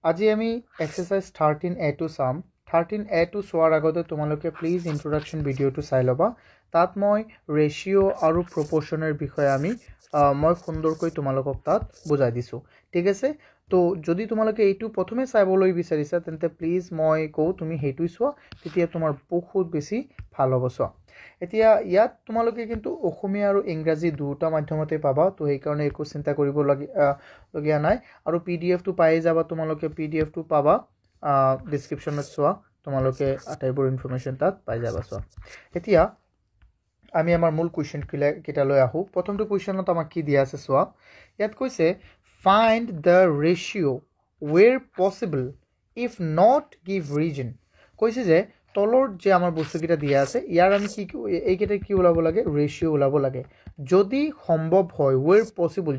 আজি আমি exercise 13A2 চাম 13A2 চোৱাৰ আগতে তোমালোকে প্লিজ ইন্ট্ৰোডাকশ্যন ভিডিঅ'টো চাই ল'বা তাত মই ৰেশিও আৰু প্ৰপৰ্শনৰ বিষয়ে মই সুন্দৰকৈ তোমালোকক তাত বুজাই দিছো ঠিক আছে তো যদি তোমালোকে এইটো প্ৰথমে চাবলৈ বিচাৰিছা তেন্তে প্লিজ মই কও তুমি হেইটো চোৱা তেতিয়া তোমাৰ বহুত বেছি ভাল হ'ব চোৱা এতিয়া ইয়াত তোমালোকে কিন্তু অসমীয়া আৰু ইংৰাজী দুটা মাধ্যমতে পাবা তো এই কাৰণে একো চিন্তা কৰিব লগিয়া নাই আৰু পিডিএফ টো পাই যাবা তোমালোকে পিডিএফ টো পাবা ডেসক্ৰিপচনত চোৱা তোমালোকে আটাইবোৰ ইনফৰমেশন তাত পাই যাবা চোৱা এতিয়া আমি আমাৰ মূল কোৱেশ্চন কিটা লৈ আহো প্ৰথমটো কোৱেশ্চনত আমাক কি দিয়া আছে চোৱা ইয়াত কৈছে find the ratio where possible if not give region কৈছে যে তলৰ যে আমাৰ বস্তুকিটা দিয়া আছে ইয়াৰ আমি কি এইকেইটা কি ওলাব লাগে ৰেশিও ওলাব লাগে যদি সম্ভৱ হয় where possible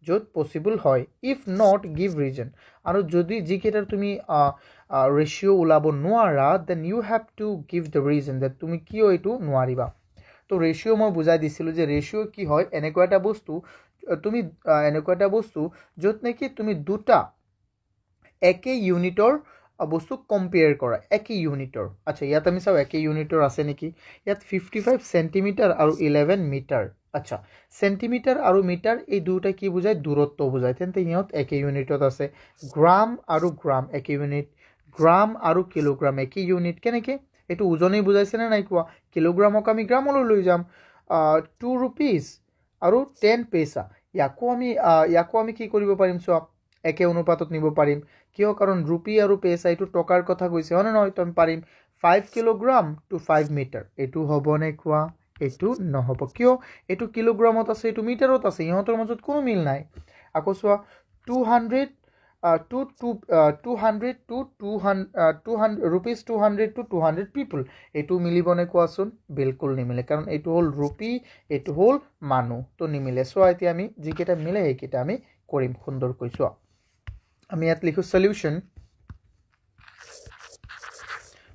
য'ত possible হয় if not give region আৰু যদি যিকেইটাৰ তুমি ৰেশিও ওলাব নোৱাৰা then you have to give the reason that তুমি কিয় এইটো নোৱাৰিবা তো ৰেশিও মই বুজাই দিছিলো যে ৰেশিও কি হয় এনেকুৱা এটা বস্তু য'ত নেকি তুমি দুটা একে ইউনিটৰ বস্তু কম্পেয়াৰ কৰা একে ইউনিটৰ আচ্ছা ইয়াত আমি চাও একে ইউনিটৰ আছে নেকি ইয়াত 55 সেন্টিমিটাৰ আৰু 11 মিটাৰ আচ্ছা সেন্টিমিটাৰ আৰু মিটাৰ এই দুটা কি বুজায় দূৰত্ব বুজায় তেন্তে ইহঁত একে ইউনিটত আছে গ্ৰাম আৰু গ্ৰাম একে ইউনিট গ্ৰাম আৰু কিলোগ্ৰাম একে ইউনিট কেনেকে এটো ওজনেই বুজাইছে না নাই কোৱা কিলোগ্ৰামক আমি গ্ৰামলৈ লৈ যাম 2 rupees আৰু 10 পইচা ইয়াকো আমি কি কৰিব পাৰিম চোৱা একে অনুপাতত নিব পাৰিম কিয় কাৰণ ৰুপি আৰু পইচা এটো টকাৰ কথা কৈছে হনে নহয় তুমি পাৰিম 5 কিলোগ্ৰাম টু 5 মিটাৰ এটো হ'বনে কোৱা এটো নহব কিয় এটো কিলোগ্ৰামত আছে এটো মিটাৰত আছে ইহঁতৰ মাজত কোনো মিল নাই আকৌ চোৱা 200 to 200 to 200 rupees 200 to 200 people এটো মিলিবনে কোৱাচোন বিলকুল নিমিলে কাৰণ এটো হল রুপি এটো হল মানুহ তো নিমিলে সো এতিয়া আমি যিকেটা মিলে এইকেটা আমি কৰিম সুন্দৰকৈ চোৱা আমি ইয়াত লিখো সলিউশন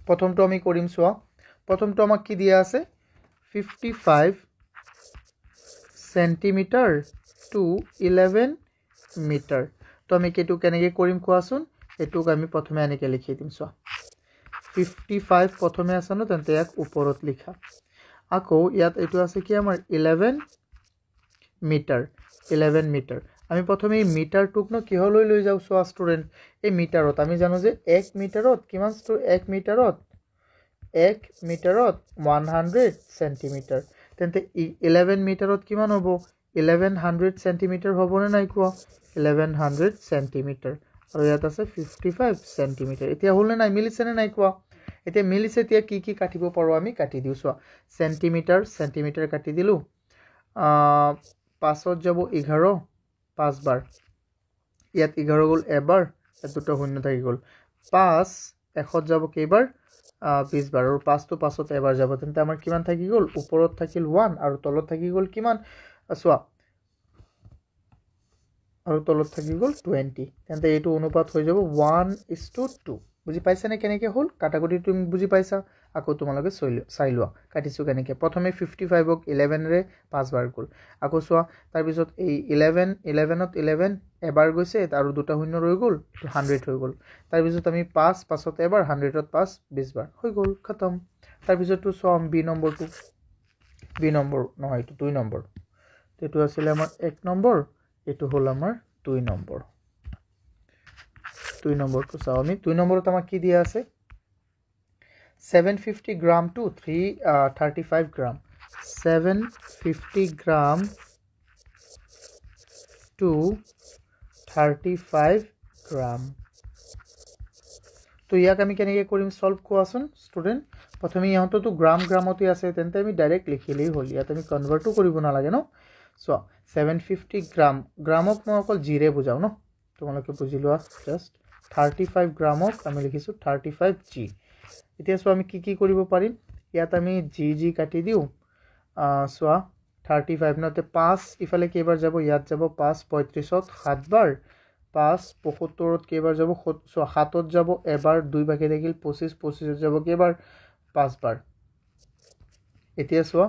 প্ৰথমটো আমি কৰিম চোৱা প্ৰথমটো আমাক কি দিয়া আছে 55 সেন্টিমিটাৰ টু 11 মিটাৰ তো আমি কেটো কেনেকৈ কৰিম কোৱাচোন এটোক আমি প্ৰথমে এনেকৈ লিখি দিম চোৱা 55 প্ৰথমে আছে ন তেন্তে ইয়াক ওপৰত লিখা আকৌ ইয়াত এটো আছে কি আমাৰ 11 মিটাৰ আমি প্ৰথমে এই মিটাৰটোক ন কিহলৈ লৈ যাও চোৱা ষ্টুডেন্ট এই মিটাৰত আমি জানো যে 1 মিটাৰত কিমান 1 মিটাৰত 100 সেন্টিমিটাৰ তেন্তে 11 মিটাৰত কিমান হ'ব 1100 সেন্টিমিটাৰ হ'বনে নাই কোৱা 1100 সেন্টিমিটাৰ আৰু ইয়াত আছে 55 সেন্টিমিটাৰ এতিয়া হলনে নাই মিলিছে নে নাই কোৱা এতিয়া মিলিছে এতিয়া কি কাটিব পাৰো আমি কাটি দিও চোৱা সেন্টিমিটাৰ কাটি দিলো 5ত যাব 11 5 বাৰ ইয়াত 11 গল এবাৰ এত দুটো শূন্য থাকি গল 5 1ত যাব কেইবাৰ 20 বাৰ আৰু 5 টো 5ত এবাৰ যাব তেন্তে আমাৰ কিমান থাকি গল ওপৰত থাকিল 1 আৰু তলত থাকি গল কিমান চোৱা আৰু তলত থাকি গল 20 তেন্তে এইটো অনুপাত হৈ যাব 1:2 বুজি পাইছা নে কেনেকৈ হল কাটাকুটি তুমি বুজি পাইছা আকৌ তোমালোকে চাই লোৱা কাটিছো কেনেকৈ প্ৰথমে 55 ক 11 ৰে 5 বাৰ গল আকৌ চোৱা তাৰ পিছত এই 11ত 11 এবাৰ গৈছে আৰু দুটা শূন্য ৰৈ গল 100 হৈ গল তাৰ পিছত আমি 5ত এবাৰ 100ত 5 20 বাৰ হৈ গল খতম তাৰ পিছত তো সম বি নম্বৰ নহয় 2 নম্বৰ এটো আছিল আমাৰ 1 নম্বৰ এটো হল আমাৰ 2 নম্বৰ তো চাও আমি 2 নম্বৰত আমাক কি দিয়া আছে 750 গ্ৰাম to 335 গ্ৰাম 750 গ্ৰাম to 35 গ্ৰাম তো ইয়াক আমি কেনেকৈ কৰিম সলভ কোৱাচোন ষ্টুডেন্ট প্ৰথমে ইহঁতো তো গ্ৰামতে আছে তেন্তে আমি ডাইৰেক্ট লিখিলেই হ'ল ইয়াত আমি কনভাৰ্টও কৰিব নালাগে ন সো 750 গ্ৰামক মই অকল জিৰে বুজাও ন তোমালোকে বুজি লোৱা জাস্ট 35 গ্ৰামক আমি লিখিছো 35 জি এতিয়া সো আমি কি কৰিব পাৰিম ইয়াত আমি জি কাটি দিও সো 35 নতে 5 ইফালে কেইবাৰ যাব ইয়াত যাব 5 35ত 7 বাৰ 5 75ত কেইবাৰ যাব 7ত যাব এবাৰ 2 বাকি থাকিল 25ত যাব কেইবাৰ 5 বাৰ এতিয়া সো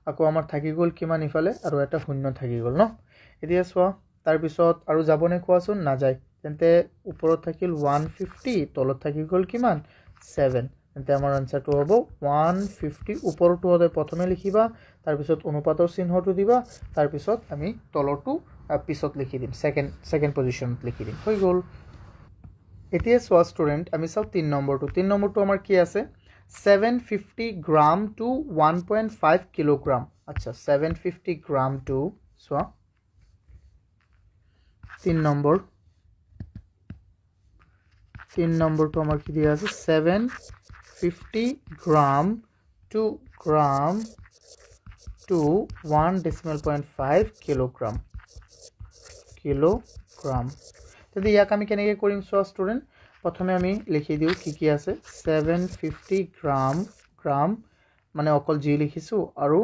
আকৌ আমাৰ থাকি গল কিমান ইফালে আৰু এটা শূন্য থাকি গল ন এতিয়া সো তাৰ পিছত আৰু যাবনে কোৱাচোন না যায় তেন্তে ওপৰত থাকিল 150 তলত থাকি গ'ল কিমান 7 তেন্তে আমাৰ আনসাৰটো হ'ব 150 ওপৰটো হ'লে প্ৰথমে লিখিবা তাৰপিছত অনুপাতৰ চিহ্নটো দিবা তাৰপিছত আমি তলৰটো পিছত লিখি দিম সেকেন্ড পজিশনত লিখি দিম হৈ গ'ল এতিয়া চোৱা ষ্টুডেন্ট আমি চাও 3 নম্বৰটো আমাৰ কি আছে 750 গ্ৰাম টু 1.5 কিলোগ্ৰাম আচ্ছা 750 গ্ৰাম টু চোৱা 3 নম্বৰটো আমাৰ কি দিয়া আছে 750 গ্ৰাম টু 1.5 কিলোগ্ৰাম তেন্তে ইয়াক আমি কেনেকৈ কৰিম চোৱা ষ্টুডেন্ট প্ৰথমে আমি লিখি দিও কি আছে 750 গ্ৰাম মানে অকল জি লিখিছো আৰু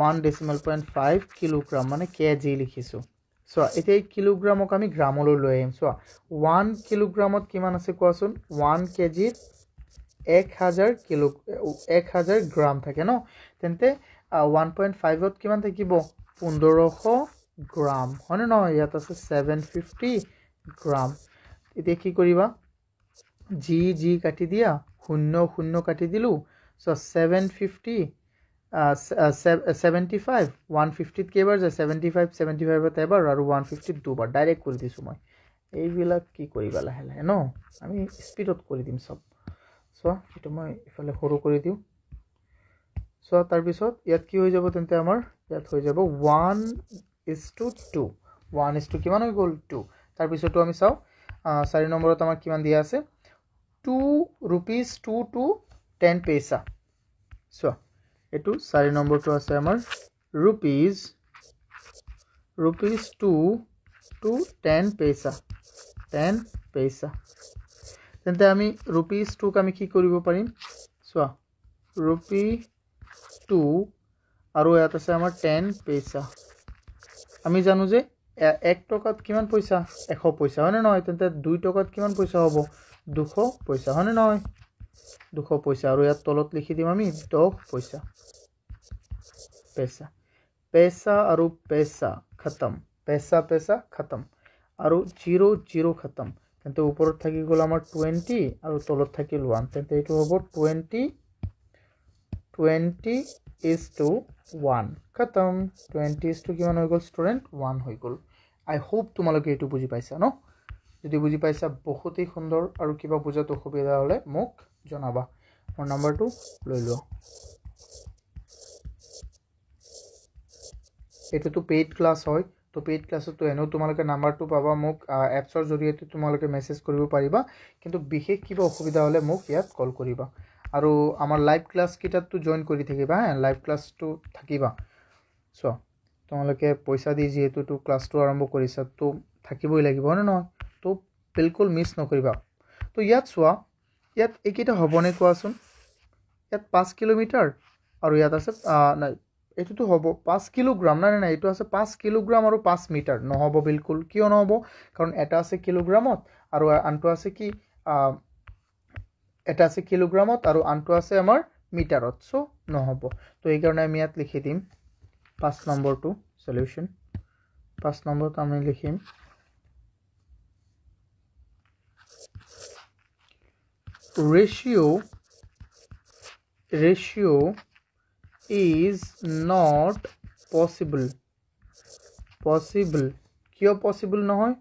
1.5 কিলোগ্ৰাম মানে কেজি লিখিছো সো এতিয়া এই কিলোগ্ৰামক আমি গ্ৰামলৈ লৈ আহিম সো 1 কিলোগ্ৰামত কিমান আছে কোৱাচোন 1 কেজিত 1000 গ্ৰাম থাকে ন তেন্তে 1.5 ত কিমান থাকিব 1500 গ্ৰাম হয়নে নহয় ইয়াত আছে 750 গ্ৰাম এতিয়া কি কৰিবা জি কাটি দিয়া 0 কাটি দিলু সো 750 75 150 কেবাৰ যায় 75 ত এবাৰ আৰু 150 দুবাৰ ডাইৰেক্ট কৰি দিছো মই এইবিলাক কি কৰিবা লাহে লাহে ন আমি স্পিডত কৰি দিম সব সো এটো মই ইফালে সৰু কৰি দিও সো তাৰ পিছত ইয়াত কি হৈ যাব তেন্তে আমাৰ ইয়াত হৈ যাব 1:2 1:2 কিমান হৈ গ'ল 2 তাৰ পিছতো আমি চাও 4 নম্বৰত আমাৰ কিমান দিয়া আছে 2 rupees 2 to 10 paisa সো এটো 4 নম্বৰটো আছে আমাৰ rupees 2 to 10 paisa তেন্তে আমি rupees 2 আমি কি কৰিব পাৰিম সো rupee 2 আৰু ইয়াত আছে আমাৰ 10 পইচা আমি জানো যে 1 টকাত কিমান পইচা 100 পইচা হয় না নহয় তেন্তে 2 টকাত কিমান পইচা হ'ব 200 পইচা হয় না নহয় 200 পইচা আৰু ইয়াত তলত লিখি দিম আমি 10 পইচা पैसा আৰু पैसा खत्म पैसा खत्म আৰু 0 खत्म তেন্তে ওপৰত থাকি গ'ল আমাৰ 20 আৰু তলত থাকিল 1 তেন্তে এটো হ'ব 20:1 खत्म 20 কিমান হৈ গ'ল ষ্টুডেন্ট 1 হৈ গ'ল আই হোপ তোমালোকে এটো বুজি পাইছা ন যদি বুজি পাইছা বহুতই সুন্দৰ আৰু কিবা বুজাত অসুবিধা হলে মোক জনাবা মোৰ নম্বৰটো লৈ লোৱা এটো তো পেইড ক্লাস হয় তো পেইড ক্লাসত তো এনো তোমালোকে নাম্বাৰটো পাবা মোক এপছৰ জৰিয়তে তোমালোকে মেসেজ কৰিব পাৰিবা কিন্তু বিশেষ কিবা অসুবিধা হলে মোক ইয়াত কল কৰিবা আৰু আমাৰ লাইভ ক্লাস কিটাতো জয়েন কৰি থাকিবা হ্যাঁ লাইভ ক্লাসটো থাকিবা সো তোমালোকে পইচা দি যেহেতু তো ক্লাসটো আৰম্ভ কৰিছা তো থাকিবই লাগিব না নহয় তো বিলকুল মিস নকৰিবা তো ইয়াত সোৱা ইয়াত একিটা হবনে কোৱাচোন ইয়াত 5 কিলোমিটাৰ আৰু ইয়াত আছে নাই এটো তো হ'ব 5 কিলোগ্ৰাম না এটো আছে 5 কিলোগ্ৰাম আৰু 5 মিটাৰ নহব বিলকুল কিয় নহব কাৰণ এটা আছে কিলোগ্ৰামত আৰু আনটো আছে কি এটা আছে কিলোগ্ৰামত আৰু আনটো আছে আমাৰ মিটাৰত সো নহব তো এই কাৰণে আমি ইয়াত লিখি দিম 5 নম্বৰটো সলিউশন 5 নম্বৰত আমি লিখিম ratio is not possible কিয় possible নহয়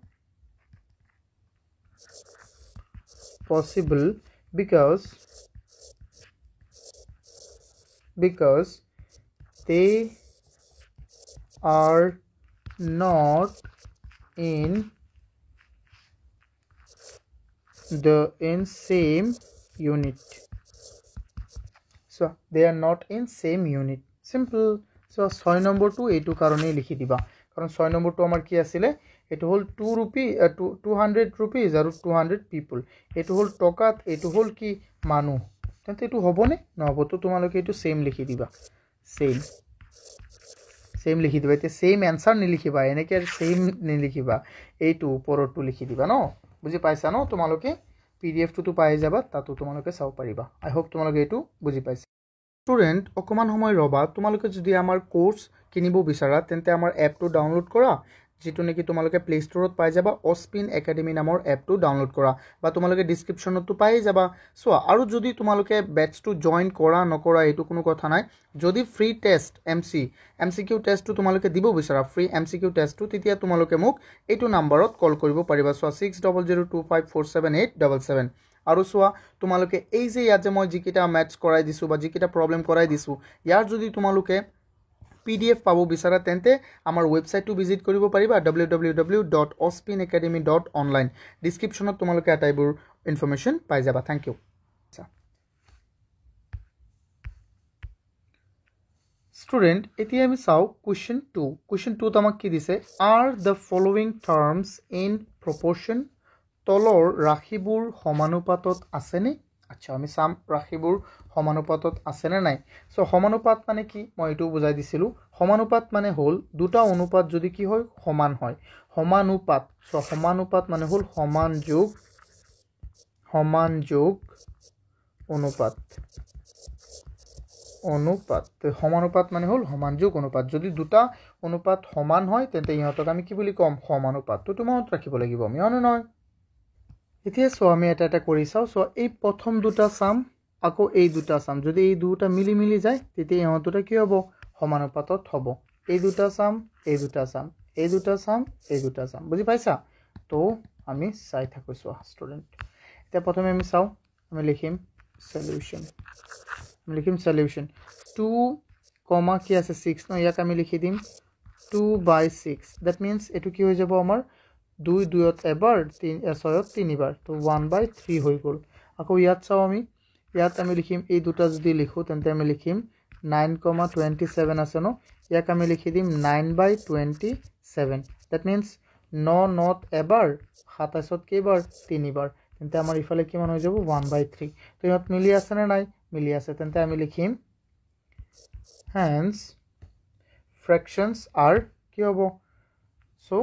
possible because they are not in same unit so they are not in same unit simple so 6 নম্বৰটো এইটো কাৰণেই লিখি দিবা কাৰণ 6 নম্বৰটো আমাৰ কি আছিল এটো হল 2 rupees আৰু 200 people এটো হল টকাত এটো হল কি মানুহ তেন্তে এটো হবনে নহব তো তোমালোকে এটো সেম লিখি দিবা সেম লিখি দিবা এতে সেম आंसर নিলিখিবা এনেকে সেম নিলিখিবা এইটো ওপৰটো লিখি দিবা ন বুজি পাইছা ন তোমালোকে PDF টো পাই যাবা তাতো তোমালোকে চাও পাৰিবা আই হোপ তোমালোকে এটো বুজি পাইছা স্টুডেন্ট অকমান সময় ৰবা তোমালোকে যদি আমাৰ কোৰ্স কিনিব বিচাৰা তেন্তে আমাৰ এপটো ডাউনলোড কৰা যেটো নেকি তোমালোকে প্লে ষ্টৰত পাই যাবা অস্পিন একাডেমি নামৰ এপটো ডাউনলোড কৰা বা তোমালোকে ডিসক্ৰিপশ্যনতো পাই যাবা সো আৰু যদি তোমালোকে বেটচটো জয়েন কৰা নকৰা এটো কোনো কথা নাই যদি ফ্ৰী টেষ্ট এমসিকিউ টেষ্টটো তোমালোকে দিব বিচাৰা ফ্ৰী এমসিকিউ টেষ্টটো তেতিয়া তোমালোকে মোক এইটো নম্বৰত কল কৰিব পাৰিবা সো 6002547877 আৰু সোয়া তোমালোকে এই যে ইয়াত যে মই যিকিটা ম্যাথছ কৰাই দিছো বা যিকিটা প্ৰবলেম কৰাই দিছো ইয়াৰ যদি তোমালোকে PDF পাবো বিচাৰা তেন্তে আমাৰ ওয়েবসাইটটো ভিজিট কৰিব পাৰিবা www.ospinacademy.online ডেসক্ৰিপচনত তোমালোকে আটাইবোৰ ইনফৰমেশন পাই যাবা থ্যাংক ইউ স্টুডেন্ট এতিয়া আমি চাও কোশ্চেন 2 আমাক কি দিছে are the following terms in proportion তলৰ ৰাশিবোৰ সমানুপাতত আছেনে আচ্ছা আমি সাম ৰাশিবোৰ সমানুপাতত আছে না নাই সো সমানুপাত মানে কি মই এটো বুজাই দিছিলো সমানুপাত মানে হল দুটা অনুপাত যদি কি হয় সমান হয় সমানুপাত সো সমানুপাত মানে হল সমান যোগ অনুপাত সমানুপাত মানে হল সমান যোগ অনুপাত যদি দুটা অনুপাত সমান হয় তেন্তে ইহঁতক আমি কি বুলি কম সমানুপাত তো মনত ৰাখিব লাগিব আমি অন নহয় এতিয়া সো আমি এটা কৰি চাও সো এই প্ৰথম দুটা সাম আকৌ এই দুটা সাম যদি এই দুটা মিলি যায় তেতিয়া ইহঁত দুটা কি হ'ব সমানুপাতত হ'ব এই দুটা সাম বুজি পাইছা তো আমি চাই থাকৈছো স্টুডেন্ট এতিয়া প্ৰথমে আমি চাও আমি লিখিম সলিউশন 2, কি আছে 6 ন ইয়াক আমি লিখি দিম 2/6 that means এটো কি হৈ যাব আমাৰ 2 এবাৰ 3 6 তিনিবাৰ তো 1/3 হৈ গল আকৌ ইয়াত চাও আমি লিখিম এই দুটা যদি লিখো তেন্তে আমি লিখিম 9,27 আছে ন ইয়াক আমি লিখি দিম 9/27 that means 9 এবাৰ 27 কেইবাৰ তিনিবাৰ তেন্তে আমাৰ ইফালে কিমান হৈ যাব 1/3 তো ইহত মিলি আছে না নাই মিলি আছে তেন্তে আমি লিখিম hence fractions are কি হ'ব so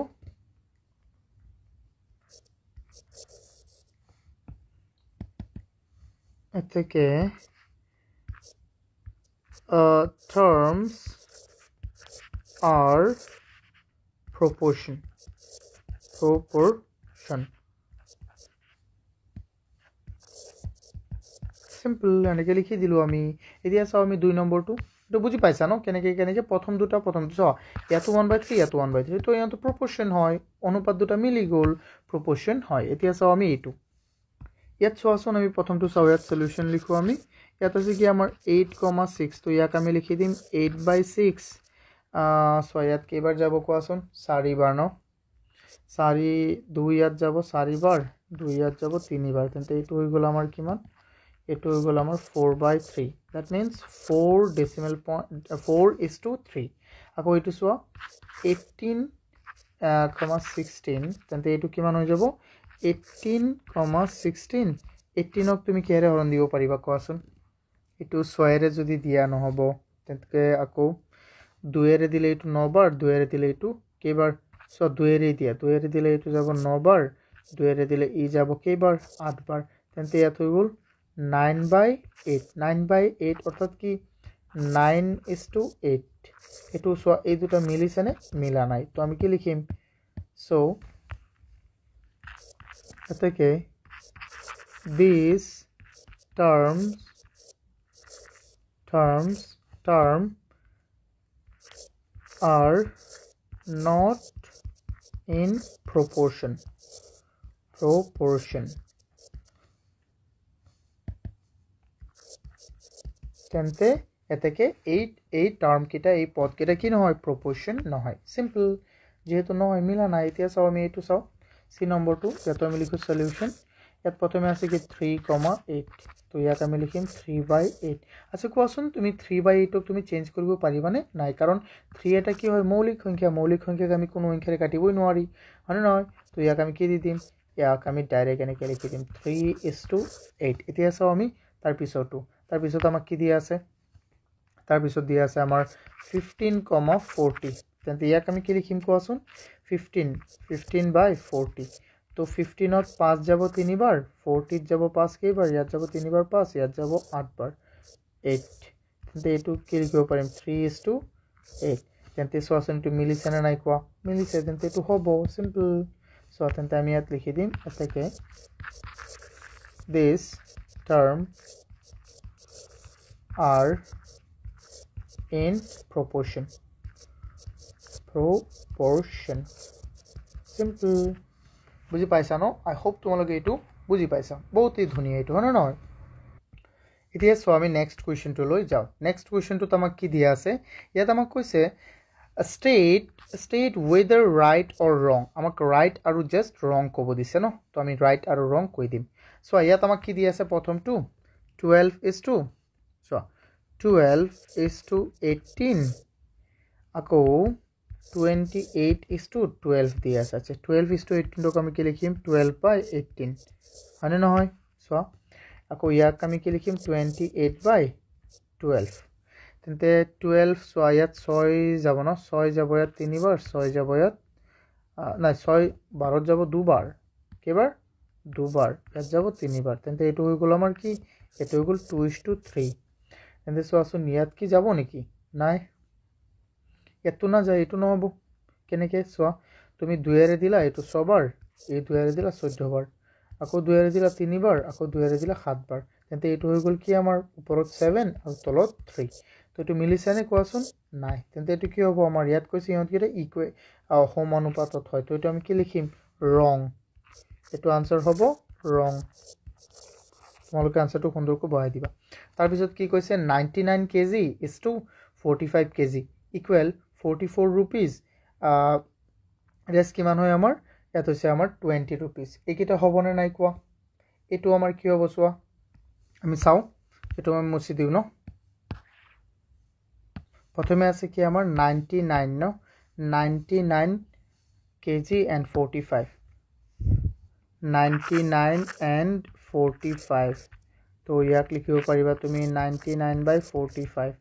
এতকে terms are proportion simple এনেকে লিখি দিলো আমি এতিয়া চাও আমি 2 নম্বৰটো তো বুজি পাইছা ন কেনেকে প্ৰথম দুটা চাও ইয়াতো 1/3 ইয়াতো 1/3 তো ইয়াতো proportion হয় অনুপাত দুটা মিলি গল proportion হয় এতিয়া চাও আমি এইটো ইয়াত চোৱাচোন আমি প্ৰথমটো চাও ইয়াত সলিউশন লিখো আমি ইয়াত আছে কি আমাৰ 8,6 তো ইয়াক আমি লিখি দিম 8/6 সো ইয়াত কেইবাৰ যাব কোৱাচোন 4 বাৰ ন 4 2 ইয়াত যাব 4 বাৰ 2 ইয়াত যাব 3 বাৰ তেন্তে এইটো হৈ গল আমাৰ কিমান এইটো হৈ গল আমাৰ 4/3 that means 4 decimal point 4:3 আকৌ এইটো চোৱা 18,16 তেন্তে এইটো কিমান হৈ যাব 18,16 18ক তুমি কিহেৰে হৰণ দিব পাৰিবা কোৱাচোন এইটো 6 এৰে যদি দিয়া নহব তেন্তে আকৌ 2 এৰে দিলে এইটো 9 বাৰ 2 এৰে দিলে এইটো কেইবাৰ সো 2 এৰে দিয়া 2 এৰে দিলে এইটো যাব 9 বাৰ 2 এৰে দিলে ই যাব কেইবাৰ 8 বাৰ তেন্তে ইয়াত হৈ গল 9/8 অর্থাৎ কি 9:8 এটো সো এই দুটা মিলিছে নে মিলা নাই তো আমি কি লিখিম so এতকে these term are not in proportion তেন্তে এতকে এই টার্ম কিটা এই পদ কিটা কি নহয় proportion নহয় সিম্পল যেহেতু নহয় মিলা নাই এতিয়া চাও আমি এইটো চাও সি নম্বৰটো ইয়াত আমি লিখো সলিউশন ইয়াত প্ৰথমে আছে কি 3,8 তো ইয়াত আমি লিখিম 3/8 আচ্ছা কোৱাচোন তুমি 3/8 ক তুমি চেঞ্জ কৰিব পাৰিবানে নাই কাৰণ 3 এটা কি হয় মৌলিক সংখ্যাক আমি কোনো সংখ্যাৰে কাটিবই নোৱাৰি হয় নহয় তো ইয়াক আমি কি দি দিম ইয়াক আমি ডাইৰেক্ট এনেকৈ লিখি দিম 3:8 এতিয়া চাও আমি তাৰ পিছত আমাক কি দিয়া আছে তাৰ পিছত দিয়া আছে আমাৰ 15,40 তেন্তে ইয়াক আমি কি লিখিম কোৱাচোন 15/40 তো 15ত 5 যাব 3 বাৰ 40ত যাব 5 কেইবাৰ ইয়াত যাব 3 বাৰ 5 ইয়াত যাব 8 বাৰ 8 তেন্তে এইটো কি লিখিব পাৰিম 3:8 তেন্তে চোৱাচোন এইটো মিলিছে নে নাই কোৱা মিলিছে তেন্তে এইটো হ'ব সিম্পল সো তেন্তে আমি ইয়াত লিখি দিম এটাকে this term are in proportion simple বুজি পাইছা ন আই হোপ তোমালোকে এইটো বুজি পাইছা বহুতই ধুনীয়া এইটো হয় নহয় এতিয়া সো আমি নেক্সট কোৱেশ্চনটো লৈ যাও নেক্সট কোৱেশ্চনটো আমাক কি দিয়া আছে ইয়াত আমাক কৈছে state whether right or wrong আমাক right আৰু just wrong ক'ব দিছে ন তো আমি right আৰু wrong কৈ দিম সো ইয়াত আমাক কি দিয়া আছে প্ৰথমটো 12:18 আকৌ 28:12 দিয়া আছে আচ্ছা 12:18 টোক আমি কি লিখিম 12/18 হয়নে নহয় সো আকৌ ইয়াক আমি কি লিখিম 28/12 তেন্তে 12 সো ইয়াত 6 যাব ন 6 যাব ইয়াত তিনিবাৰ 6 যাব ইয়াত নাই 6 12 যাব দুবাৰ কেবাৰ দুবাৰ ইয়াত যাব তিনিবাৰ তেন্তে এটো হৈ গল আমাৰ কি এটো হৈ গল 2:3 তেন্তে চোৱাচোন ইয়াত কি যাব নেকি নাই এটো না যায় এটো নহব কেনেকে চোৱা তুমি 2 এৰে দিলা এটো 6 বাৰ এই 2 এৰে দিলা 14 বাৰ আকৌ 2 এৰে দিলা 3 বাৰ আকৌ 2 এৰে দিলা 7 বাৰ তেন্তে এটো হৈ গল কি আমাৰ ওপৰত 7 আৰু তলত 3 তো এটো মিলিছে নে কোৱাচোন নাই তেন্তে এটো কি হ'ব আমাৰ ইয়াত কৈছে ইহঁত কিটা ইকুৱে সমানুপাতত হয় তো এটো আমি কি লিখিম wrong এটো আনসাৰ হ'ব wrong তোমালোকে আনসাৰটো সুন্দৰকৈ বহাই দিবা তাৰ পিছত কি কৈছে 99 KG is to 45 KG equal 44 rupees ৰেস কিমান হয় আমাৰ ইয়াত হৈছে আমাৰ 20 rupees এইকিটা হ'বনে নাই কোৱা এটো আমাৰ কি হ'ব চোৱা আমি চাও এটো আমি মুছি দিও ন প্ৰথমে আছে কি আমাৰ 99 ন 99 কেজি and 45 99 and 45 তো ইয়াক লিখিব পাৰিবা তুমি 99/45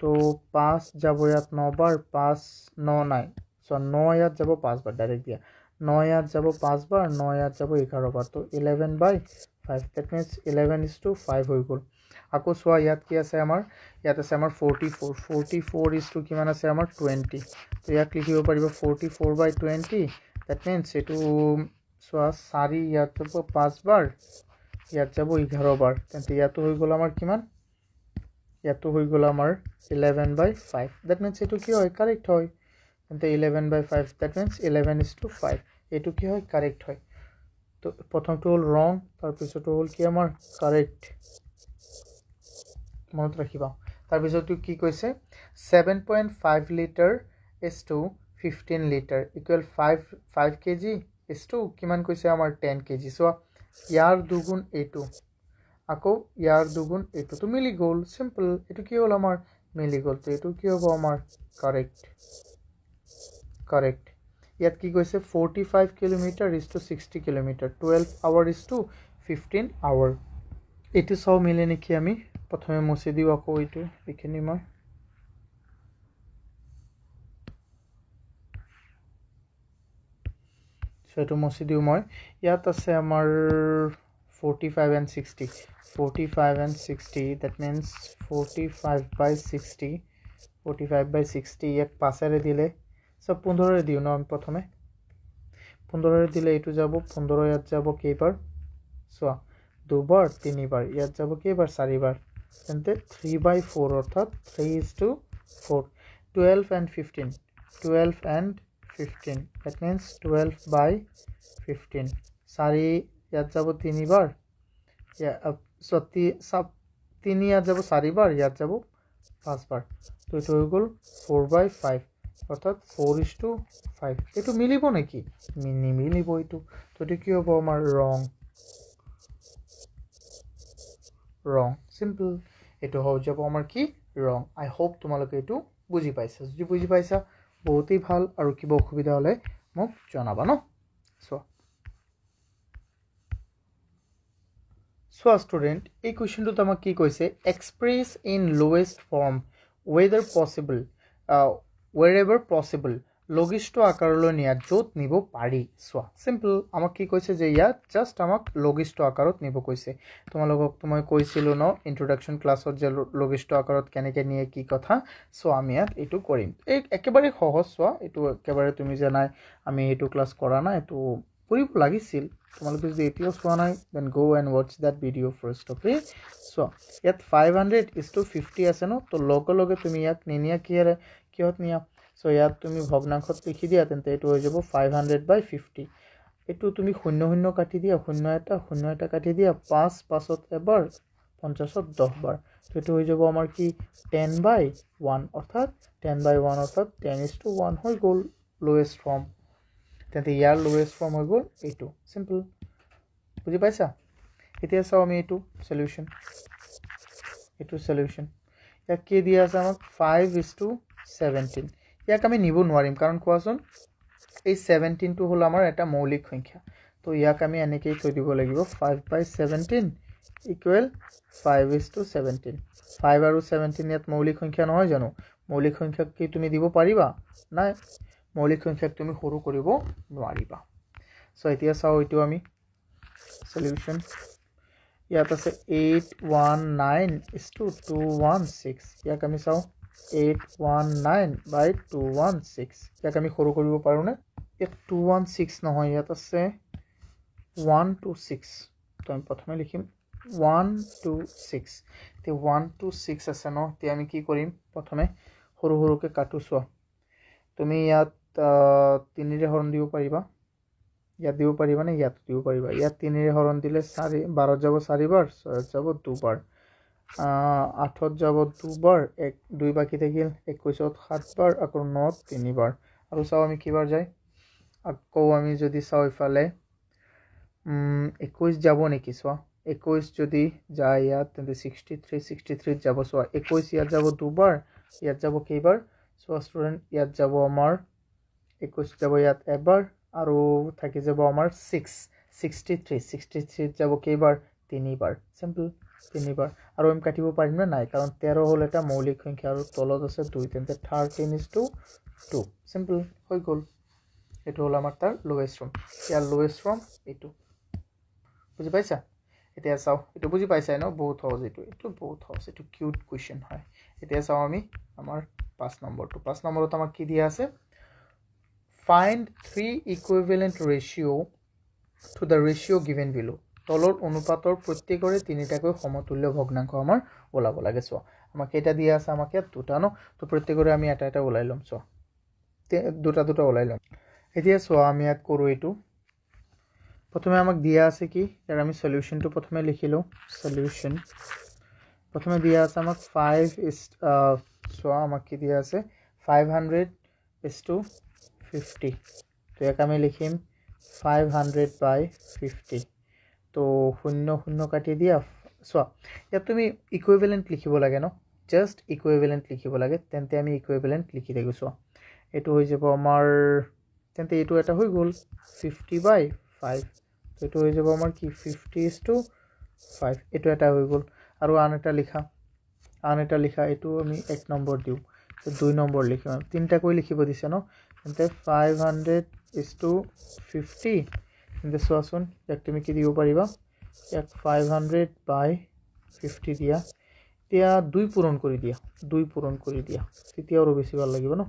তো 5 যাব ইয়াত 9 বাৰ 5 9 নাই সো 9 ইয়াত যাব 5 বাৰ ডাইৰেক্ট দিয়া 9 ইয়াত যাব 5 বাৰ 9 ইয়াত যাব 11 বাৰ তো 11/5 that means 11:5 হৈ গল আকৌ সোয়া ইয়াত কি আছে আমাৰ ইয়াত আছে আমাৰ 44 কিমান আছে আমাৰ 20 তো ইয়াক লিখিব পাৰিবা 44/20 that means এটো সোয়া 4 ইয়াত যাব 5 বাৰ ইয়াত যাব 11 বাৰ তেন্তে ইয়াত হৈ গল আমাৰ কিমান ইয়াত হৈ গল আমাৰ 11/5 that means এটো কি হয় কারেক্ট হয় তেন্তে 11/5 that means 11:5 এটো কি হয় কারেক্ট হয় তো প্ৰথমটো হল wrong তাৰ পিছটো হল কি আমাৰ কাৰেক্ট মনত ৰাখিবা তাৰ পিছটো কি কৈছে 7.5 litre is to 15 litre equal 5 KG is to কিমান কৈছে আমাৰ 10 কেজি সো ইয়াৰ দুগুণ এটো আকৌ ইয়াৰ দুগুণ এটো তো মিলি গল সিম্পল এটো কি হল আমাৰ মিলি গল তো এটো কি হ'ব আমাৰ কাৰেক্ট ইয়াত কি কৈছে 45 kilometre is to 60 kilometre 12 hour is to 15 hour এটো সব মিলে নেকি আমি প্ৰথমে মুছি দিও আকৌ এটো লিখনি মই সেটো মুছি দিও মই ইয়াত আছে আমাৰ 45 and 60 that means 45/60 এক পাশেৰে দিলে সব 15 ৰে দিও না আমি প্ৰথমে 15 ৰে দিলে এটো যাব 15 ইয়াত যাব কেইবাৰ সোয়া দুবাৰ তিনিবাৰ ইয়াত যাব কেইবাৰ চাৰিবাৰ তেন্তে 3/4 অৰ্থাৎ 3:4 12 and 15 that means 12/15 চাৰি ইয়াত যাব তিনিবাৰ তিনি ইয়াত যাব চাৰিবাৰ ইয়াত যাব পাঁচবাৰ তো এটো হৈ গল 4/5 অর্থাৎ 4:5 এটো মিলিব নেকি মিলিব এটো তো এটো কি হ'ব আমাৰ wrong simple এটো হৈ যাব আমাৰ কি wrong I hope তোমালোকে এটো বুজি পাইছা যদি বুজি পাইছা বহুতই ভাল আৰু কিবা অসুবিধা হলে মোক জনাবা ন So student এই কোৱেশ্চনটো তোমাক কি কৈছে express in lowest form wherever possible লঘিষ্ঠ আকাৰলৈ নিয়া য'ত নিব পাৰি চোৱা সিম্পল আমাক কি কৈছে যে ইয়াত জাস্ট আমাক লঘিষ্ঠ আকাৰত নিব কৈছে তোমালোকক মই কৈছিলো ন ইন্ট্ৰোডাকশন ক্লাছত যে লঘিষ্ঠ আকাৰত কেনেকৈ নিয়ে কি কথা সো আমি ইয়াত এইটো কৰিম একেবাৰে সহজ চোৱা এইটো একেবাৰে তুমি জানাই আমি এইটো ক্লাছ কৰা না এইটো কৰিব লাগিছিল তোমালোকে যদি এতিয়াও চোৱা নাই then go and watch that video' first okay চোৱা ইয়াত 500:50 আছে ন তো লগে লগে তুমি ইয়াক নিনিয়া কিহত নিয়া সো ইয়াত তুমি ভগ্নাংশত লিখি দিয়া তেন্তে এইটো হৈ যাব 500/50 এইটো তুমি শূন্য শূন্য কাটি দিয়া শূন্য এটা কাটি দিয়া 5 এবাৰ 50ত 10 বাৰ তো এইটো হৈ যাব আমাৰ কি 10/1 অৰ্থাৎ 10/1 অৰ্থাৎ 10:1 হৈ গ'ল লোৱেষ্ট ফৰ্ম তেন্তে ইয়াৰ লোৱেষ্ট ফৰ্ম হৈ গ'ল এইটো সিম্পল বুজি পাইছা এতিয়া চাও আমি এইটো সলিউশন ইয়াক কি দিয়া আছে আমাক 5:17 ইয়াক আমি নিব নোৱাৰিম কাৰণ কোৱাচোন এই 17 টো হল আমাৰ এটা মৌলিক সংখ্যা তো ইয়াক আমি এনেকৈ থৈ দিব লাগিব 5/17 ইকুৱেল 5:17 5 আৰু 17 ইয়াত মৌলিক সংখ্যা নহয় জানো মৌলিক সংখ্যাক কি তুমি দিব পাৰিবা নাই মৌলিক সংখ্যাক তুমি সৰু কৰিব নোৱাৰিবা সো এতিয়া চাও এইটো আমি সলিউশন ইয়াত আছে 819:216 ইয়াক আমি চাও 819/216 ইয়াক আমি সৰু কৰিব পাৰো নে ইয়াত 216 নহয় ইয়াত আছে 126 তো আমি প্ৰথমে লিখিম 126 তে 126 আছে ন তে আমি কি কৰিম প্ৰথমে সৰু সৰুকে কাটো চোৱা তুমি ইয়াত 3 ৰে হৰণ দিব পাৰিবা ইয়াত দিব পাৰিবা নে ইয়াত দিব পাৰিবা ইয়াত 3 ৰে হৰণ দিলে 4 12 যাব 4 বাৰ 6 যাব 2 বাৰ 8 যাব 2 বাৰ 2 বাকি থাকিল 21 7 বাৰ আকৌ 9 3 বাৰ আৰু চাও আমি কিবাৰ যায় আকৌ আমি যদি চাও ইফালে 21 যাব নেকি চোৱা 21 যদি যায় ইয়াত তেন্তে 63 যাব চোৱা 21 ইয়াত যাব 2 বাৰ ইয়াত যাব কেইবাৰ চোৱা ষ্টুডেন্ট ইয়াত যাব আমাৰ 21 যাব ইয়াত এবাৰ আৰু থাকি যাব আমাৰ 63 যাব কেইবাৰ 3 বাৰ সিম্পল 3 বাৰ আৰু আমি কাটিব পাৰিম না নাই কাৰণ 13 হল এটা মৌলিক সংখ্যা আৰু তলত আছে 2 তেন্তে 13:2 সিম্পল হৈ গ'ল এটো হল আমাৰ তাৰ লোৱেষ্ট ফৰ্ম ইয়াৰ লোৱেষ্ট ফৰ্ম এইটো বুজি পাইছা এতিয়া চাও এটো বুজি পাইছাই ন বহুত সহজ এটো বহুত সহজ এটো কিউট কোৱেশ্চন হয় এতিয়া চাও আমি আমাৰ 5 নম্বৰত আমাক কি দিয়া আছে find 3 equivalent ratio to the ratio given below তলৰ অনুপাতৰ প্ৰত্যেকৰে তিনিটাকৈ সমতুল্য ভগ্নাংশ আমাৰ ওলাব লাগে চোৱা আমাক এটা দিয়া আছে আমাক ইয়াত দুটা ন তো প্ৰত্যেকৰে আমি এটা এটা ওলাই লম চোৱা দুটা ওলাই লম এতিয়া চোৱা আমি ইয়াত কৰো এইটো প্ৰথমে আমাক দিয়া আছে কি ইয়াৰ আমি সলিউশনটো প্ৰথমে লিখিলো সলিউশন প্ৰথমে দিয়া আছে আমাক 5 চোৱা আমাক কি দিয়া আছে 500:50 তো ইয়াক আমি লিখিম 500/50 তো 0 কাটি দিয়া চোৱা ইয়াত তুমি ইকুইভ্যালেন্ট লিখিব লাগে ন জাস্ট ইকুইভ্যালেন্ট লিখিব লাগে তেন্তে আমি ইকুইভ্যালেন্ট লিখি দিও চোৱা এটো হৈ যাব আমাৰ তেন্তে এটো এটা হৈ গল 50/5 তো এটো হৈ যাব আমাৰ কি 50:5 এটো এটা হৈ গল আৰু আন এটা লিখা এটো আমি 1 নম্বৰ দিও তো 2 নম্বৰ লিখিম তিনটা কৈ লিখিব দিছে ন তেন্তে 500:50 তেন্তে চোৱাচোন ইয়াক তুমি কি দিব পাৰিবা ইয়াক 500/50 দিয়া এতিয়া 2 পূৰণ কৰি দিয়া তেতিয়া আৰু বেছি ভাল লাগিব ন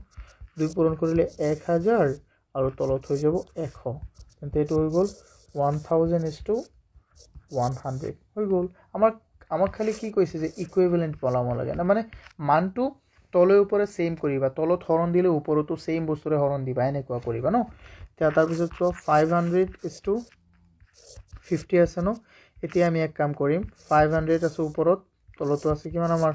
2 পূৰণ কৰিলে 1000 আৰু তলত হৈ যাব 100 তেন্তে এটো হৈ গল 1000:100 হৈ গল আমাক খালি কি কৈছে যে ইকুইভ্যালেন্ট বলাব লাগে না মানে মানটো তলে উপরে সেম কৰিবা তলত হৰণ দিলে ওপৰতো সেম বস্তুৰে হৰণ দিবা এনেকুৱা কৰিবা ন তাৰ পিছত 500:50 আছে ন এতিয়া আমি এক কাম কৰিম 500 আছে ওপৰত তলতো আছে কিমান আমাৰ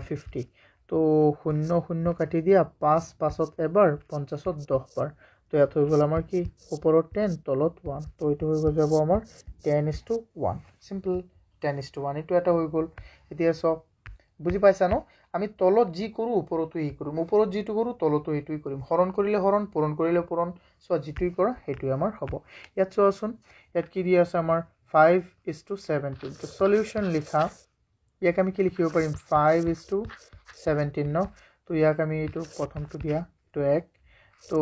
50 তো 0 কাটি দিয়া 5 এবাৰ 50ত 10 বাৰ তো ইয়াত হৈ গল আমাৰ কি ওপৰত 10 তলত 1 তো এটো হৈ যাব আমাৰ 10:1 সিম্পল 10:1 এটো এটা হৈ গল এতিয়া সব বুজি পাইছা ন আমি তলত জি কৰো ওপৰতো ই কৰো ওপৰত জিটো কৰো তলতো এইটোই কৰিম হৰণ কৰিলে হৰণ পূৰণ কৰিলে পূৰণ সো জিটোই কৰা হেতুই আমাৰ হ'ব ইয়াত চোৱাচোন ইয়াত কি দিয়া আছে আমাৰ 5:17 তো সলিউশন লিখা ইয়াক আমি কি লিখিব পাৰিম 5:17 ন তো ইয়াক আমি এইটো প্ৰথমটো দিয়া তো 1 তো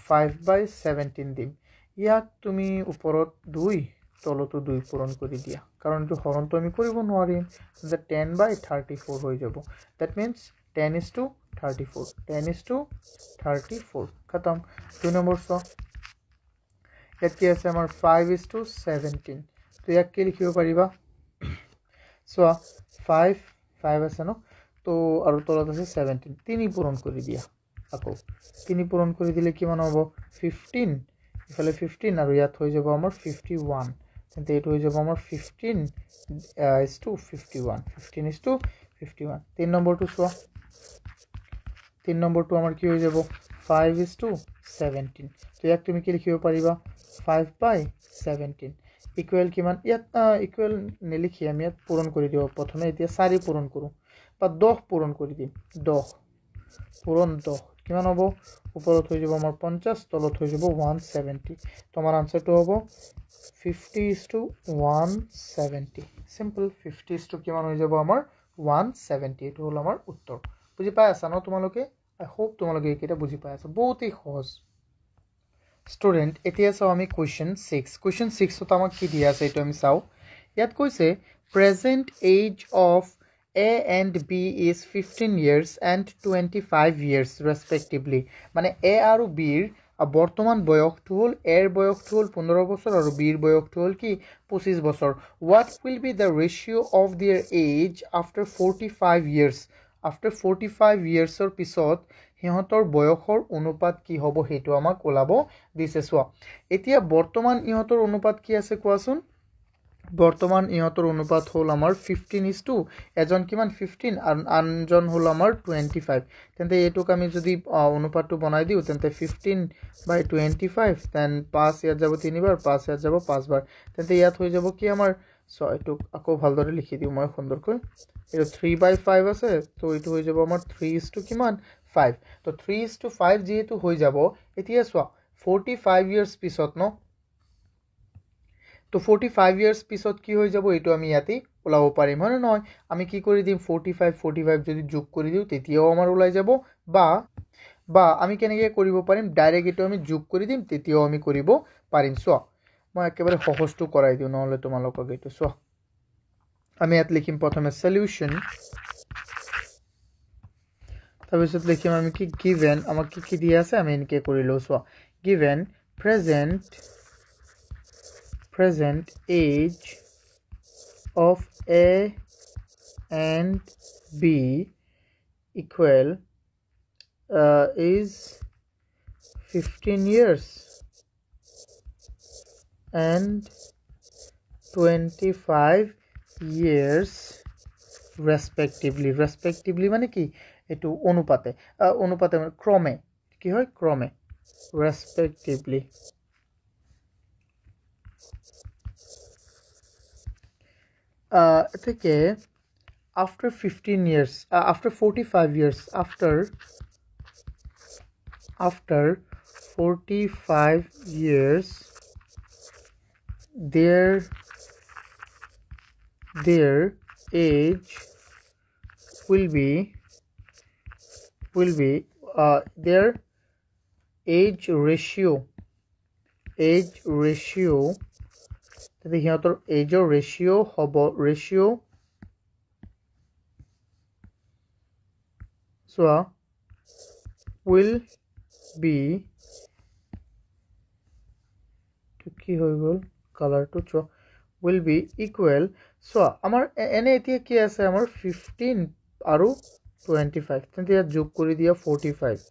5/17 দিম ইয়াক তুমি ওপৰত 2 তলতো 2 পূৰণ কৰি দিয়া কাৰণ এইটো হৰণটো আমি কৰিব নোৱাৰিম যে 10/34 হৈ যাব দ্যাট মিন্স 10:34 10:34 খতম 2 নম্বৰ চ ইয়াত কি আছে আমাৰ 5:17 তো ইয়াক কি লিখিব পাৰিবা চোৱা 5 আছে ন তো আৰু তলত আছে 17 3 পূৰণ কৰি দিয়া আকৌ 3 পূৰণ কৰি দিলে কিমান হ'ব 15 ইফালে 15 আৰু ইয়াত হৈ যাব আমাৰ 51 তেন্তে এইটো হৈ যাব আমাৰ 15:51 15:51 3 নম্বৰটো চোৱা 3 নম্বৰটো আমাৰ কি হৈ যাব 5:17 তো ইয়াক তুমি কি লিখিব পাৰিবা 5/17 ইকুৱেল কিমান ইয়াত ইকুৱেল নেলিখি আমি ইয়াত পূৰণ কৰি দিব প্ৰথমে এতিয়া 4 পূৰণ কৰোঁ বা 10 পূৰণ কৰি দিম 10 পূৰণ 10 কিমান হ'ব ওপৰত হৈ যাব আমাৰ 50 তলত হৈ যাব 170 তোমাৰ আনসাৰটো হ'ব 50:170 সিম্পল 50 কিমান হৈ যাব আমাৰ 170 এটো হল আমাৰ উত্তৰ বুজি পাই আছা ন তোমালোকে আই হোপ তোমালোকে এইকেইটা বুজি পাই আছা বহুতই সহজ স্টুডেন্ট এতিয়া চাও আমি কোৱেশ্চন 6 ত আমাক কি দিয়া আছে এটো আমি চাও ইয়াত কৈছে present age of A and B is 15 years and 25 years respectively মানে A আৰু B ৰ বৰ্তমান বয়সটো হল A ৰ বয়সটো হল 15 বছৰ আৰু B ৰ বয়সটো হল কি 25 বছৰ what will be the ratio of their age after 45 years after 45 years ৰ পিছত হিহঁতৰ বয়সৰ অনুপাত কি হ'ব হেতু আমাক ওলাব দিছে সোৱা এতিয়া বৰ্তমান ইহঁতৰ অনুপাত কি আছে কোৱাচোন বৰ্তমান ইহঁতৰ অনুপাত হল আমাৰ 15:2 এজন কিমান 15 আৰু আনজন হল আমাৰ 25 তেন্তে এটোক আমি যদি অনুপাতটো বনাই দিও তেন্তে 15/25 দেন 5 ইয়াত যাব 3 বাৰ 5 ইয়াত যাব 5 বাৰ তেন্তে ইয়াত হৈ যাব কি আমাৰ সো এটোক আকৌ ভালদৰে লিখি দিও মই সুন্দৰকৈ এটো 3/5 আছে তো এটো হৈ যাব আমাৰ 3 কিমান 5 তো 3:5 যেহেতু হৈ যাব এতিয়া সো 45 ইয়ার্স পিছত ন তো 45 ইয়ার্স পিছত কি হৈ যাব এটো আমি ইয়াতে ওলাব পাৰিম হয় নহয় আমি কি কৰি দিম 45 যদি যোগ কৰি দিও তেতিয়াও আমাৰ ওলাই যাব বা আমি কেনেকৈ কৰিব পাৰিম ডাইৰেক্ট এটো আমি যোগ কৰি দিম তেতিয়াও আমি কৰিব পাৰিম সো মই একেবাৰে সহজটো কৰাই দিও নহলে তোমালোকক এটো সো আমি ইয়াত লিখিম প্ৰথমে সলিউশন তাৰপিছত লিখিম আমি কি গিভেন আমাক কি দিয়া আছে আমি এনেকৈ কৰি লও so given present age of A and B equal is 15 years and 25 years respectively মানে কি এটো অনুপাতে ক্রমে কি হয় ক্রমে respectively থেকে after 15 years after 45 years after 45 years their age will be their age ratio the hiator age ratio hobo ratio so will be to ki hoy gol color to cho will be equal so amar ene etia ki ase amar 15 aru 25 tente ya jog kori dia 45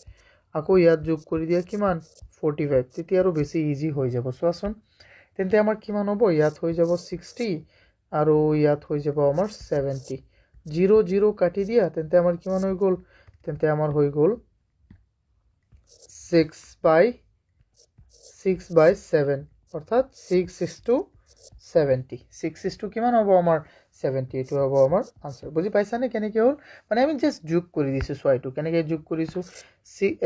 ako ya jog kori dia kiman 45 teti aru beshi easy hoy jabo so ason তেন্তে আমাৰ কিমান হ'ব ইয়াত হৈ যাব 60 আৰু ইয়াত হৈ যাব আমাৰ 70 0 0 কাটি দিয়া তেন্তে আমাৰ কিমান হৈ গল তেন্তে আমাৰ হৈ গল 6/7 অৰ্থাৎ 6:70 6 কিমান হ'ব আমাৰ 70 এটো হ'ব আমাৰ আনসাৰ বুজি পাইছা নে কেনেকৈ হল মানে আমি জাস্ট যোগ কৰি দিছো সো এটো কেনেকৈ যোগ কৰিছো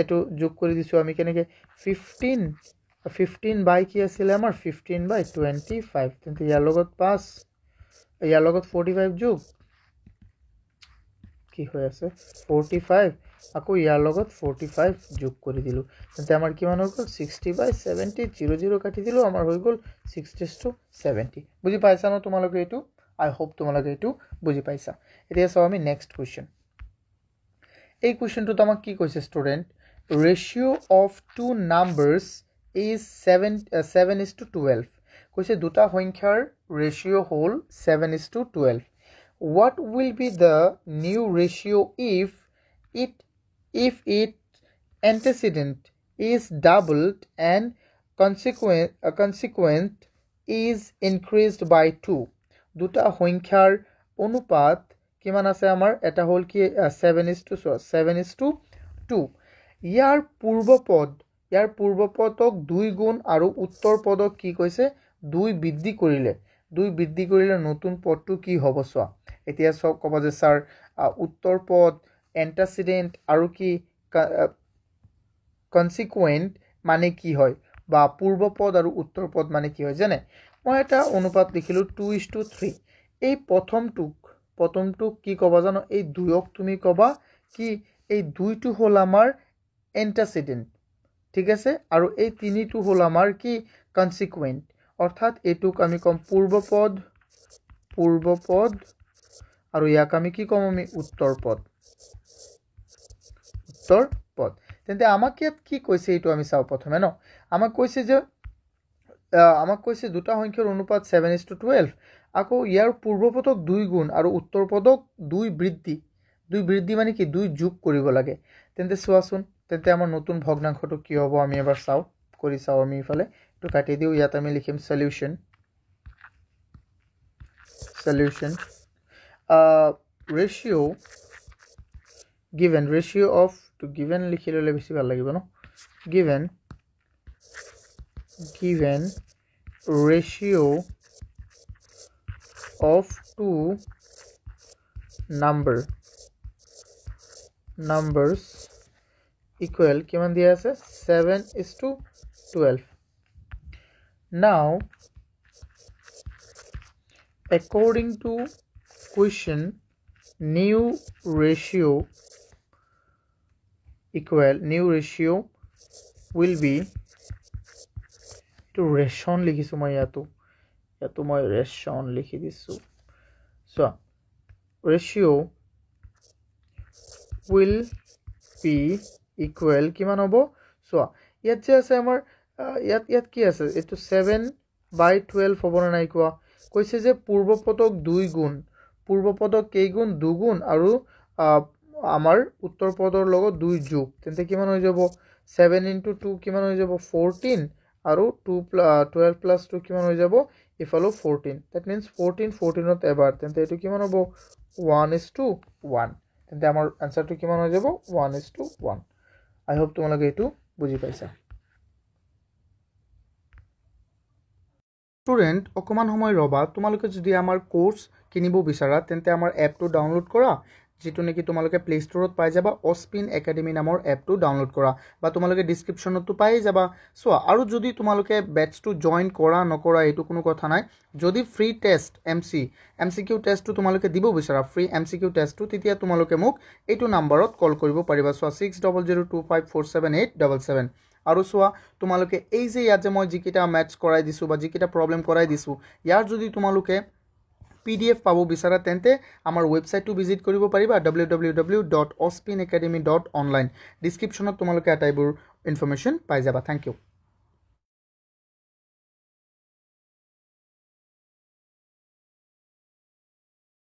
এটো যোগ কৰি দিছো আমি কেনেকৈ 15 by কি আছিল আমাৰ 15/25 তেন্তে ইয়াৰ লগত 5 ইয়াৰ লগত 45 যোগ কি হৈ আছে 45 আকৌ ইয়াৰ লগত 45 যোগ কৰি দিলোঁ তেন্তে আমাৰ কিমান হৈ গ'ল 60/70 0 কাটি দিলোঁ আমাৰ হৈ গ'ল 60:70 বুজি পাইছা ন তোমালোকে এইটো আই হোপ তোমালোকে এইটো বুজি পাইছা এতিয়া চাও আমি নেক্সট কোৱেশ্চন এই কোৱেশ্চনটো আমাক কি কৈছে ষ্টুডেন্ট ৰেশিও অফ টু নাম্বাৰস ইজ 7:12 কৈছে দুটা সংখ্যাৰ ৰেশিও হ'ল 7:12 what will be the new ratio if its antecedent is doubled and consequent is increased by 2 দুটা সংখ্যাৰ অনুপাত কিমান আছে আমাৰ এটা হ'ল কি 7:2 ইয়াৰ পূৰ্বপদক 2 গুণ আৰু উত্তৰ পদক কি কৈছে 2 বৃদ্ধি কৰিলে নতুন পদটো কি হ'ব চোৱা এতিয়া সব ক'ব যে স্যাৰ উত্তৰ পদ এন্টাসিডেন্ট আৰু কি কনসিকুয়েন্ট মানে কি হয় বা পূৰ্ব পদ আৰু উত্তৰ পদ মানে কি হয় জানে মই এটা অনুপাত লিখিলো 2:3 এই প্ৰথমটোক কি ক'বা জানো এই দুইক তুমি ক'বা কি এই দুইটো হ'ল আমাৰ এন্টাসিডেন্ট ঠিক আছে আৰু এই তিনিটো হ'ল আমাৰ কি কনসিকুয়েন্ট অৰ্থাৎ এটুক আমি কম পূৰ্ব পদ আৰু ইয়াক আমি কি কম আমি উত্তৰ পদ তেন্তে আমাক ইয়াত কি কৈছে এইটো আমি চাও প্ৰথমে ন আমাক কৈছে দুটা সংখ্যাৰ অনুপাত 7:12 আকৌ ইয়াৰ পূৰ্বপদক 2 গুণ আৰু উত্তৰ পদক 2 বৃদ্ধি মানে কি 2 যোগ কৰিব লাগে তেন্তে চোৱাচোন তেন্তে আমাৰ নতুন ভগ্নাংশটো কি হ'ব আমি এবাৰ কৰি চাও আমি ইফালে তো কাটি দিও ইয়াত আমি লিখিম solution ratio of to given লিখি ললে বেছি ভাল লাগিব ন given ratio of two numbers equal কিমান দিয়া আছে 7:12 now according to question new ratio will be to ration লিখিছো মই ইয়াতো মই ration লিখি দিছো so ratio will be equal কিমান হ'ব so ইয়াত যে আছে আমাৰ ইয়াত কি আছে এটো 7/12 হ'ব না নাই কোৱা কৈছে যে পূৰ্বপদক 2 গুণ পূৰ্বপদক কেই গুণ 2 গুণ আৰু আমাৰ উত্তৰ পদৰ লগত 2 যোগ তেন্তে কিমান হৈ যাব 7 * 2 কিমান হৈ যাব 14 আৰু 12 + 2 কিমান হৈ যাব ইফালো 14 that means 14ত এবাৰ তেন্তে এটো কিমান হ'ব 1:1 তেন্তে আমাৰ আনসাৰটো কিমান হৈ যাব 1:1 আই হোপ তোমালোকে এটো বুজি পাইছা স্টুডেন্ট অকমান সময় ৰবা তোমালোকে যদি আমাৰ কোৰ্স কিনিব বিচাৰা তেন্তে আমাৰ এপটো ডাউনলোড কৰা যেটো নেকি তোমালোকে প্লে ষ্টৰত পাই যাবা অস্পিন একাডেমি নামৰ এপটো ডাউনলোড কৰা বা তোমালোকে ডেসক্ৰিপচনতো পাই যাবা সো আৰু যদি তোমালোকে ব্যাচটো জয়েন কৰা নকৰা এটো কোনো কথা নাই যদি ফ্ৰী টেষ্ট এমসিকিউ টেষ্টটো তোমালোকে দিব বিচাৰা ফ্ৰী এমসিকিউ টেষ্টটো তেতিয়া তোমালোকে মোক এইটো নম্বৰত কল কৰিব পাৰিবা সো 6002547877 আৰু সোয়া তোমালোকে এই যে ইয়াত যে মই জিকিটা ম্যাথছ কৰাই দিছো বা জিকিটা প্ৰবলেম কৰাই দিছো ইয়াৰ যদি তোমালোকে PDF পাবো বিচাৰা তেন্তে আমাৰ ওয়েবসাইটটো ভিজিট কৰিব পাৰিবা www.ospinacademy.online ডেসক্ৰিপচনত তোমালোকে আটাইবোৰ ইনফৰমেশন পাই যাবা থ্যাংক ইউ